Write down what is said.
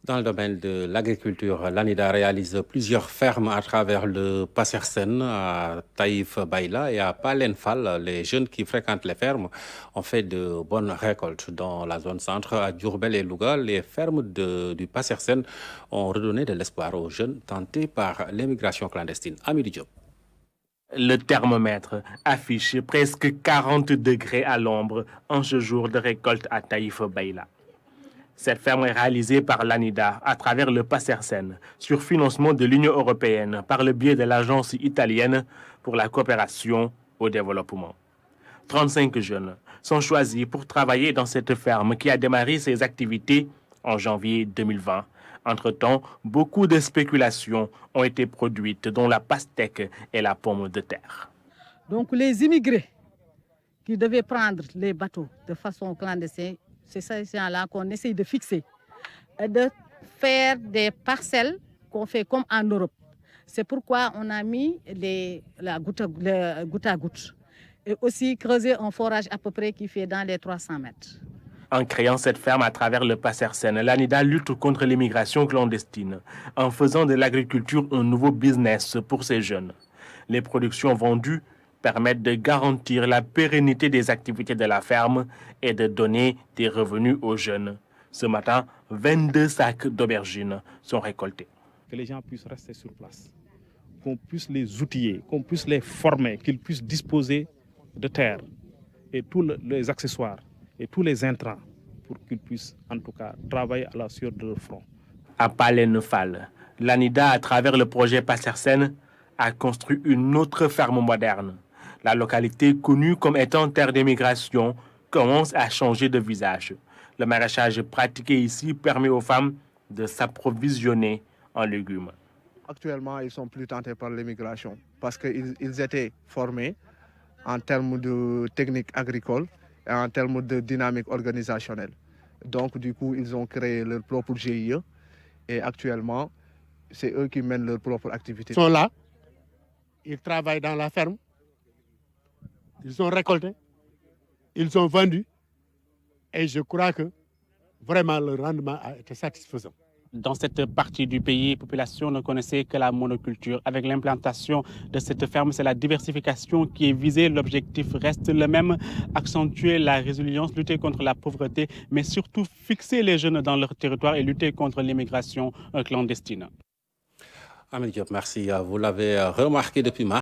Dans le domaine de l'agriculture, l'ANIDA réalise plusieurs fermes à travers le Passersen, à Taïf Baïla et à Palenfal. Les jeunes qui fréquentent les fermes ont fait de bonnes récoltes. Dans la zone centre, à Diourbel et Louga, les fermes du Passersen ont redonné de l'espoir aux jeunes tentés par l'émigration clandestine. Amélie Diop. Le thermomètre affiche presque 40 degrés à l'ombre en ce jour de récolte à Taïf Baïla. Cette ferme est réalisée par l'ANIDA à travers le Passersen sur financement de l'Union européenne par le biais de l'Agence italienne pour la coopération au développement. 35 jeunes sont choisis pour travailler dans cette ferme qui a démarré ses activités en janvier 2020. Entre-temps, beaucoup de spéculations ont été produites, dont la pastèque et la pomme de terre. Donc les immigrés qui devaient prendre les bateaux de façon clandestine, c'est ça là qu'on essaye de fixer, et de faire des parcelles qu'on fait comme en Europe. C'est pourquoi on a mis le goutte à goutte et aussi creuser un forage à peu près qui fait dans les 300 mètres. En créant cette ferme à travers le Passersen, l'ANIDA lutte contre l'immigration clandestine en faisant de l'agriculture un nouveau business pour ces jeunes. Les productions vendues permettent de garantir la pérennité des activités de la ferme et de donner des revenus aux jeunes. Ce matin, 22 sacs d'aubergines sont récoltés. Que les gens puissent rester sur place, qu'on puisse les outiller, qu'on puisse les former, qu'ils puissent disposer de terre et tous les accessoires et tous les intrants pour qu'ils puissent en tout cas travailler à la sueur de leur front. À Palenfal, l'ANIDA, à travers le projet Passersen, a construit une autre ferme moderne. La localité, connue comme étant terre d'émigration, commence à changer de visage. Le maraîchage pratiqué ici permet aux femmes de s'approvisionner en légumes. Actuellement, ils sont plus tentés par l'immigration parce qu'ils étaient formés en termes de techniques agricoles et en termes de dynamique organisationnelle. Donc, du coup, ils ont créé leur propre GIE et actuellement, c'est eux qui mènent leur propre activité. Ils sont là, ils travaillent dans la ferme, ils ont récolté, ils ont vendu et je crois que vraiment le rendement a été satisfaisant. Dans cette partie du pays, la population ne connaissait que la monoculture. Avec l'implantation de cette ferme, c'est la diversification qui est visée. L'objectif reste le même, accentuer la résilience, lutter contre la pauvreté, mais surtout fixer les jeunes dans leur territoire et lutter contre l'immigration clandestine. Amélie Diop, merci. Vous l'avez remarqué depuis mars.